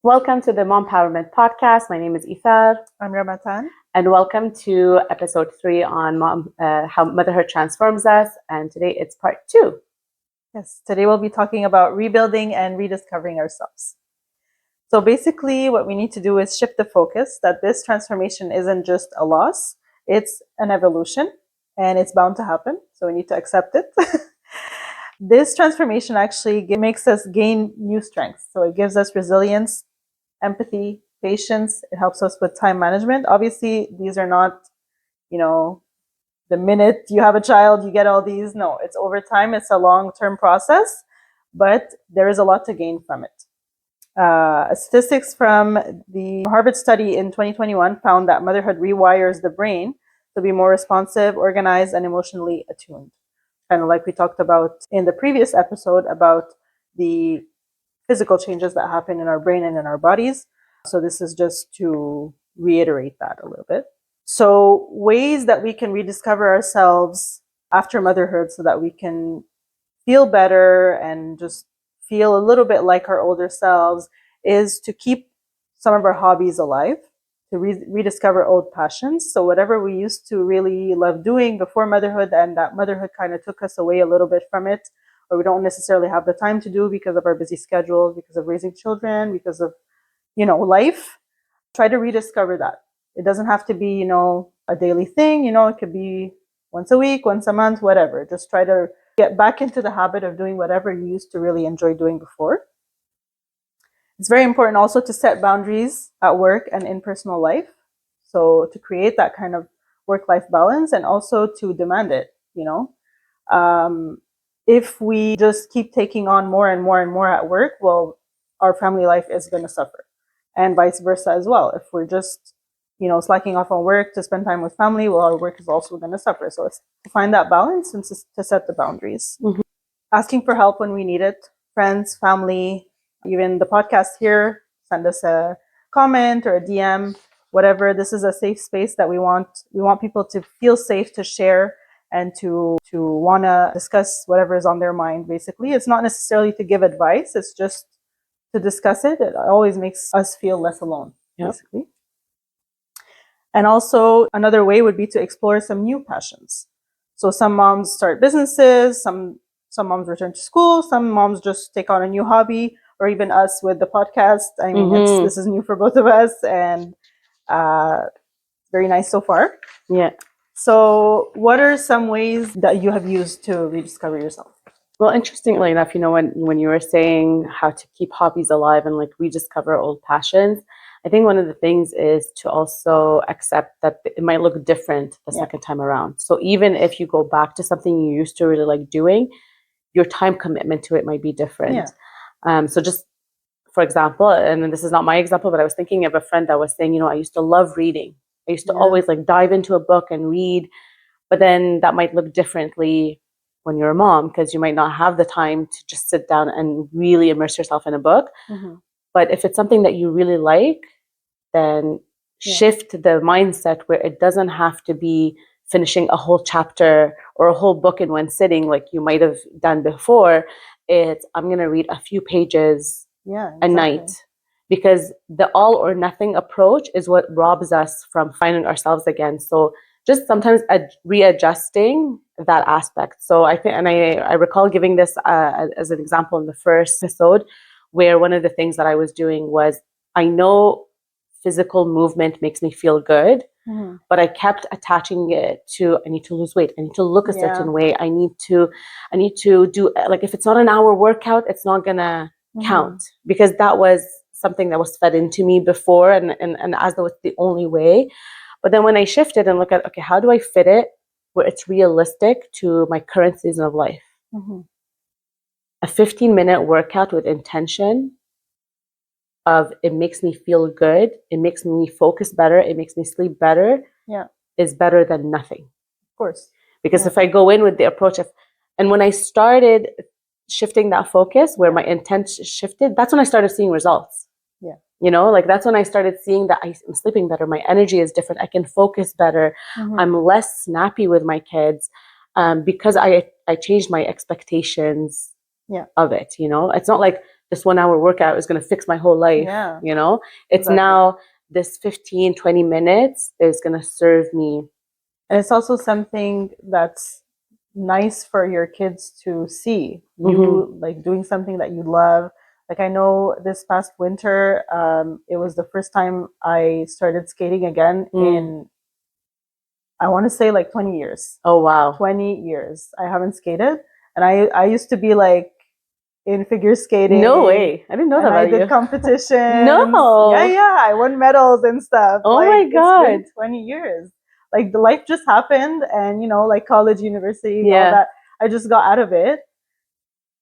Welcome to the Mompowerment Podcast. My name is Iethar. I'm Ramatan. And welcome to episode 3 on how motherhood transforms us. And today it's part 2. Yes, today we'll be talking about rebuilding and rediscovering ourselves. So basically what we need to do is shift the focus that this transformation isn't just a loss, it's an evolution and it's bound to happen. So we need to accept it. This transformation actually makes us gain new strengths. So it gives us resilience, empathy, patience. It helps us with time management. Obviously, these are not, the minute you have a child, you get all these. No, it's over time. It's a long-term process, but there is a lot to gain from it. Statistics from the Harvard study in 2021 found that motherhood rewires the brain to be more responsive, organized, and emotionally attuned. Kind of like we talked about in the previous episode about the physical changes that happen in our brain and in our bodies. So this is just to reiterate that a little bit. So ways that we can rediscover ourselves after motherhood so that we can feel better and just feel a little bit like our older selves is to keep some of our hobbies alive, to rediscover old passions. So whatever we used to really love doing before motherhood, and that motherhood kind of took us away a little bit from it, or we don't necessarily have the time to do because of our busy schedules, because of raising children, because of, life, try to rediscover that. It doesn't have to be, a daily thing, it could be once a week, once a month, whatever. Just try to get back into the habit of doing whatever you used to really enjoy doing before. It's very important also to set boundaries at work and in personal life. So to create that kind of work-life balance and also to demand it, if we just keep taking on more and more and more at work, well, our family life is going to suffer, and vice versa as well. If we're just, slacking off on work to spend time with family, well, our work is also going to suffer. So it's to find that balance and to set the boundaries. Mm-hmm. Asking for help when we need it, friends, family, even the podcast here, send us a comment or a DM, whatever. This is a safe space that we want people to feel safe to share and to want to discuss whatever is on their mind, basically. It's not necessarily to give advice. It's just to discuss it. It always makes us feel less alone, basically. And also another way would be to explore some new passions. So some moms start businesses, some moms return to school, some moms just take on a new hobby, or even us with the podcast. I mean, this is new for both of us, and very nice so far. Yeah. So what are some ways that you have used to rediscover yourself? Well, interestingly enough, when you were saying how to keep hobbies alive and like rediscover old passions, I think one of the things is to also accept that it might look different the second time around. So even if you go back to something you used to really like doing, your time commitment to it might be different. So just for example, and this is not my example, but I was thinking of a friend that was saying, I used to love reading. I used to always like dive into a book and read, but then that might look differently when you're a mom, because you might not have the time to just sit down and really immerse yourself in a book. Mm-hmm. But if it's something that you really like, then shift the mindset where it doesn't have to be finishing a whole chapter or a whole book in one sitting like you might have done before. It's, I'm going to read a few pages a night, because the all or nothing approach is what robs us from finding ourselves again. So just sometimes readjusting that aspect. So I think, and I recall giving this as an example in the first episode, where one of the things that I was doing was, I know physical movement makes me feel good, but I kept attaching it to, I need to lose weight, I need to look a certain way, I need to do, like, if it's not an hour workout, it's not gonna count, because that was something that was fed into me before, and as though it's the only way. But then when I shifted and look at, okay, how do I fit it where it's realistic to my current season of life? A 15-minute workout with intention of, it makes me feel good, it makes me focus better, it makes me sleep better, is better than nothing. Of course. Because if I go in with the approach of, and when I started shifting that focus where my intent shifted, that's when I started seeing results. That's when I started seeing that I'm sleeping better, my energy is different, I can focus better, I'm less snappy with my kids, because I changed my expectations of it. It's not like this 1 hour workout is going to fix my whole life. Yeah. You know, it's Exactly. now this 15, 20 minutes is going to serve me. And it's also something that's nice for your kids to see you like doing something that you love. Like I know this past winter, it was the first time I started skating again in, I want to say like 20 years. Oh, wow. 20 years. I haven't skated. And I used to be like in figure skating. No way. I didn't know that And I about did you. competitions. No. Yeah. I won medals and stuff. Oh like, my God. It's been 20 years. Like the life just happened, and you know, like college, university, Yeah. all that. I just got out of it.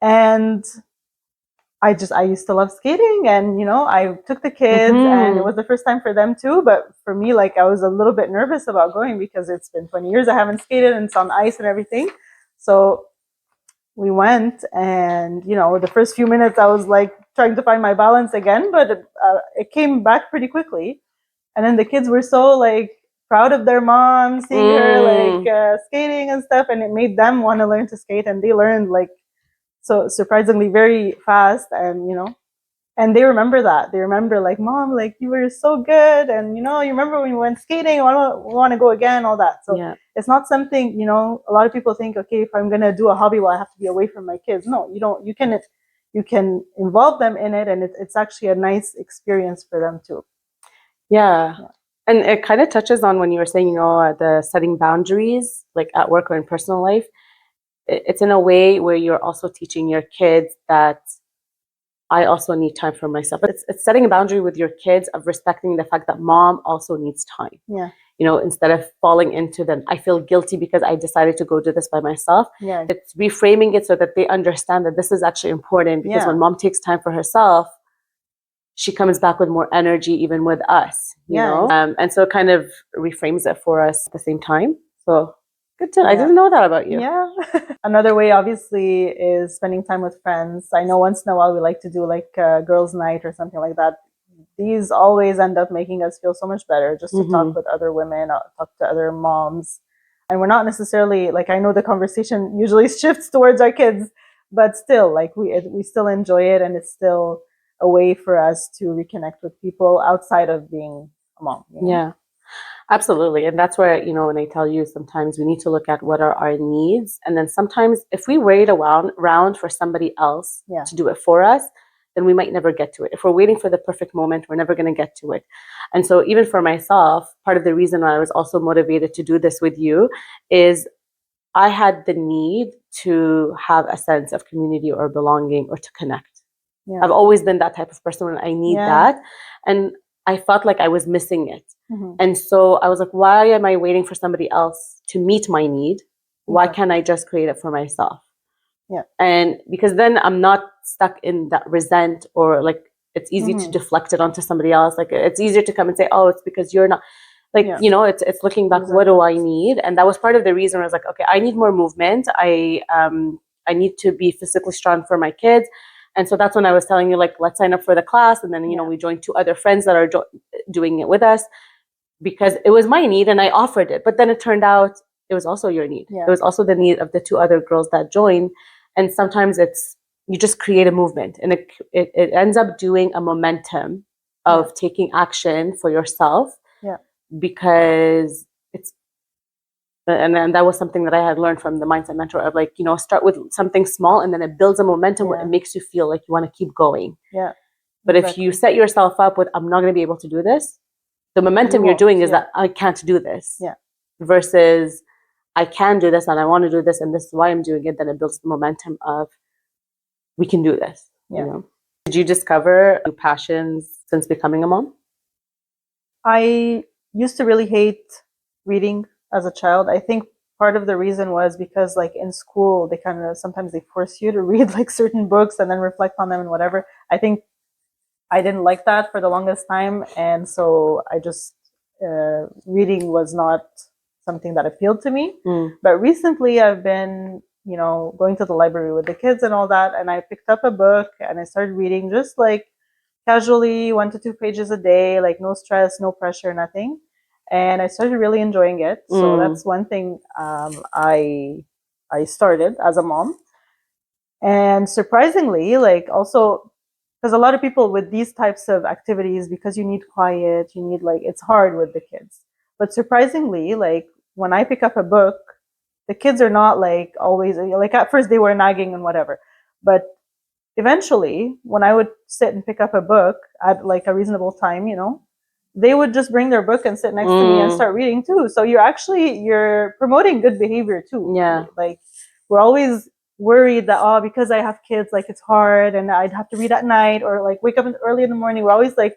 And I used to love skating, and you know, I took the kids and it was the first time for them too. But for me, like I was a little bit nervous about going because it's been 20 years I haven't skated and it's on ice and everything. So we went, and you know, the first few minutes I was like trying to find my balance again, but it came back pretty quickly. And then the kids were so like proud of their mom seeing her like skating and stuff, and it made them want to learn to skate, and they learned like so surprisingly very fast. And you know, and they remember that. They remember like, mom, like you were so good, and you know, you remember when we went skating, we want to go again, all that. So yeah. It's not something, you know, a lot of people think, okay, if I'm gonna do a hobby, well, I have to be away from my kids. No, you don't. You can involve them in it, and it's actually a nice experience for them too. Yeah. And it kind of touches on when you were saying, you know, the setting boundaries, like at work or in personal life. It's in a way where you're also teaching your kids that I also need time for myself. It's setting a boundary with your kids of respecting the fact that mom also needs time. Yeah. You know, instead of falling into the, I feel guilty because I decided to go do this by myself. Yeah. It's reframing it so that they understand that this is actually important, because when mom takes time for herself, she comes back with more energy, even with us, you know? And so it kind of reframes it for us at the same time. So good to, I didn't know that about you. Yeah. Another way, obviously, is spending time with friends. I know once in a while we like to do like a girls' night or something like that. These always end up making us feel so much better, just to talk with other women, talk to other moms. And we're not necessarily, like, I know the conversation usually shifts towards our kids, but still, like, we still enjoy it, and it's still a way for us to reconnect with people outside of being a mom. You know? Yeah, absolutely. And that's where, you know, when I tell you sometimes we need to look at what are our needs. And then sometimes if we wait around for somebody else to do it for us, then we might never get to it. If we're waiting for the perfect moment, we're never going to get to it. And so even for myself, part of the reason why I was also motivated to do this with you is I had the need to have a sense of community or belonging or to connect. Yeah. I've always been that type of person when I need that. And I felt like I was missing it. And so I was like, why am I waiting for somebody else to meet my need? Why can't I just create it for myself? Yeah. And because then I'm not stuck in that resent, or like it's easy to deflect it onto somebody else. Like it's easier to come and say, oh, it's because you're not. Like, you know, it's looking back, what do I need? And that was part of the reason I was like, okay, I need more movement. I need to be physically strong for my kids. And so that's when I was telling you, like, let's sign up for the class. And then, you know, we joined 2 other friends that are doing it with us, because it was my need and I offered it. But then it turned out it was also your need. It was also the need of the 2 other girls that joined. And sometimes you just create a movement, and it ends up doing a momentum of taking action for yourself. Because and that was something that I had learned from the mindset mentor of, like, you know, start with something small and then it builds a momentum where it makes you feel like you want to keep going. Yeah. But if you set yourself up with, I'm not going to be able to do this, the momentum you're doing is that I can't do this. Yeah. Versus I can do this and I want to do this and this is why I'm doing it, then it builds the momentum of we can do this. Yeah. You know? Did you discover new passions since becoming a mom? I used to really hate reading as a child. I think part of the reason was because, like, in school, they sometimes they force you to read like certain books and then reflect on them and whatever. I think I didn't like that for the longest time. And so I just, reading was not something that appealed to me. But recently I've been, you know, going to the library with the kids and all that. And I picked up a book and I started reading just like casually, 1 to 2 pages a day, like no stress, no pressure, nothing. And I started really enjoying it. So that's one thing I started as a mom. And surprisingly, like also because a lot of people with these types of activities, because you need quiet, you need like, it's hard with the kids. But surprisingly, like when I pick up a book, the kids are not like always, like at first they were nagging and whatever. But eventually, when I would sit and pick up a book at like a reasonable time, they would just bring their book and sit next to me and start reading too. So you're promoting good behavior too. Yeah. Like we're always worried that, oh, because I have kids, like it's hard and I'd have to read at night or like wake up early in the morning. We're always like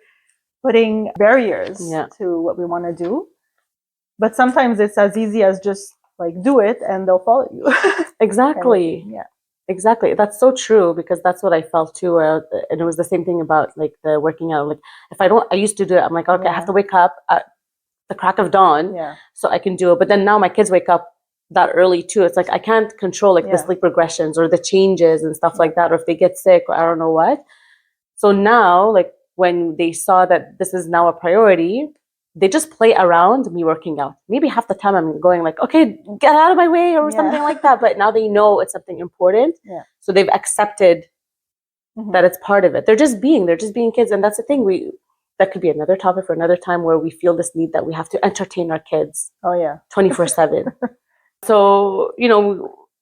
putting barriers to what we want to do. But sometimes it's as easy as just like do it and they'll follow you. Exactly. Yeah. Exactly. That's so true, because that's what I felt too. And it was the same thing about like the working out. Like if I used to do it, I'm like, okay, I have to wake up at the crack of dawn so I can do it. But then now my kids wake up that early too. It's like I can't control like the sleep regressions or the changes and stuff like that, or if they get sick or I don't know what. So now, like when they saw that this is now a priority, they just play around me working out. Maybe half the time I'm going like, okay, get out of my way or something like that. But now they know it's something important. So they've accepted that it's part of it. They're just being kids. And that's the thing. That could be another topic for another time, where we feel this need that we have to entertain our kids 24/7. So,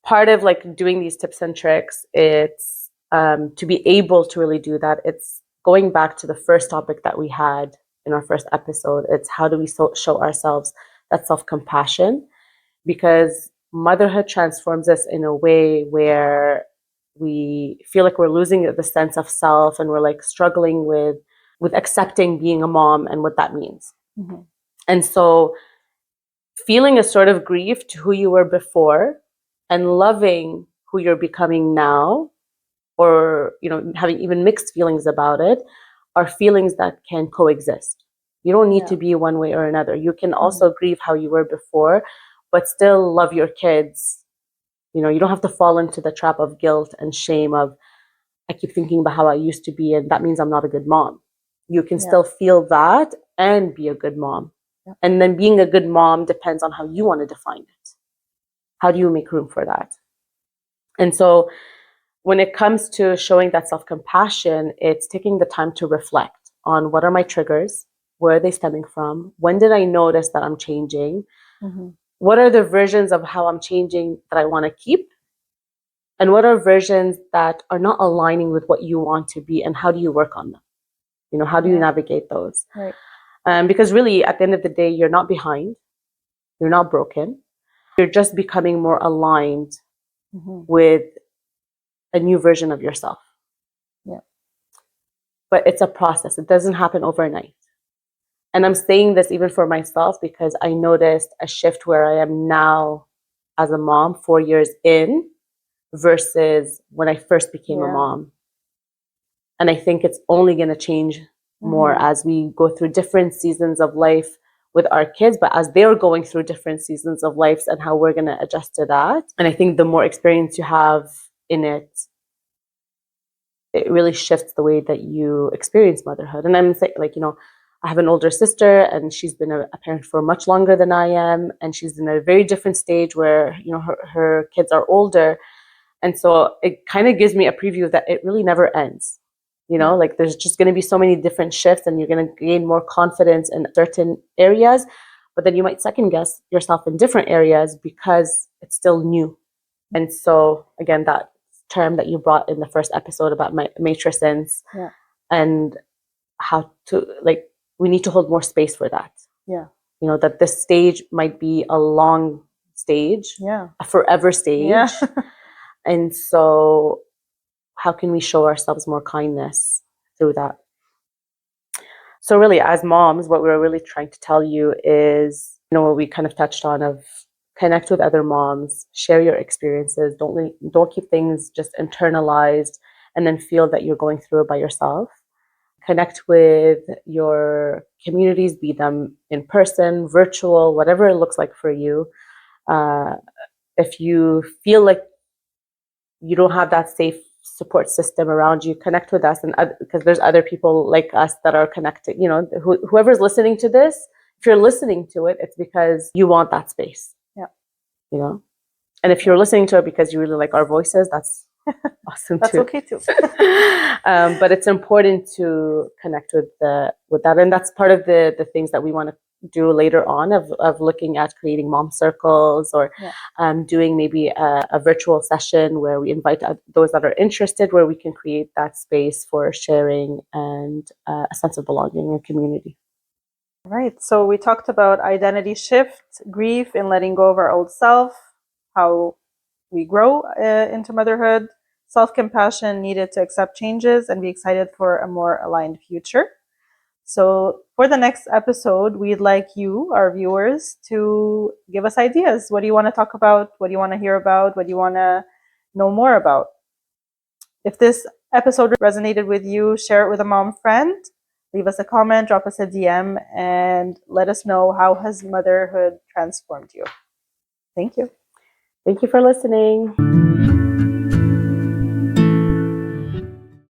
part of like doing these tips and tricks, it's to be able to really do that. It's going back to the first topic that we had in our first episode. It's how do we show ourselves that self-compassion, because motherhood transforms us in a way where we feel like we're losing the sense of self, and we're like struggling with accepting being a mom and what that means. And so feeling a sort of grief to who you were before and loving who you're becoming now, or having even mixed feelings about it, are feelings that can coexist. You don't need to be one way or another. You can also grieve how you were before, but still love your kids. You don't have to fall into the trap of guilt and shame of, I keep thinking about how I used to be and that means I'm not a good mom. You can still feel that and be a good mom. And then being a good mom depends on how you want to define it. How do you make room for that? And so when it comes to showing that self-compassion, it's taking the time to reflect on, what are my triggers? Where are they stemming from? When did I notice that I'm changing? What are the versions of how I'm changing that I want to keep? And what are versions that are not aligning with what you want to be? And how do you work on them? How do you navigate those? Right. Because really, at the end of the day, you're not behind. You're not broken. You're just becoming more aligned with a new version of yourself. But it's a process. It doesn't happen overnight. And I'm saying this even for myself, because I noticed a shift where I am now as a mom 4 years in versus when I first became a mom. And I think it's only going to change more as we go through different seasons of life with our kids, but as they're going through different seasons of life, and how we're going to adjust to that. And I think the more experience you have in it, it really shifts the way that you experience motherhood. And I'm saying, like, I have an older sister, and she's been a parent for much longer than I am. And she's in a very different stage where, her kids are older. And so it kind of gives me a preview that it really never ends. Like there's just going to be so many different shifts, and you're going to gain more confidence in certain areas, but then you might second guess yourself in different areas because it's still new. And so again, that term that you brought in the first episode about matricence, and how to, like, we need to hold more space for that. That this stage might be a long stage, a forever stage. And so how can we show ourselves more kindness through that? So really, as moms, what we're really trying to tell you is, what we kind of touched on, of connect with other moms, share your experiences. Don't keep things just internalized and then feel that you're going through it by yourself. Connect with your communities, be them in person, virtual, whatever it looks like for you. If you feel like you don't have that safe support system around you, connect with us, and because there's other people like us that are connected. Whoever's listening to this, if you're listening to it, it's because you want that space. And if you're listening to it because you really like our voices, that's awesome That's too. okay too. But it's important to connect with that, and that's part of the things that we want to do later on of looking at creating mom circles or doing maybe a virtual session where we invite those that are interested, where we can create that space for sharing and a sense of belonging and community. Right. So we talked about identity shift, grief, and letting go of our old self, how we grow into motherhood, self-compassion needed to accept changes and be excited for a more aligned future. So for the next episode, we'd like you, our viewers, to give us ideas. What do you want to talk about? What do you want to hear about? What do you want to know more about? If this episode resonated with you, share it with a mom friend. Leave us a comment, drop us a DM, and let us know how has motherhood transformed you. Thank you. Thank you for listening.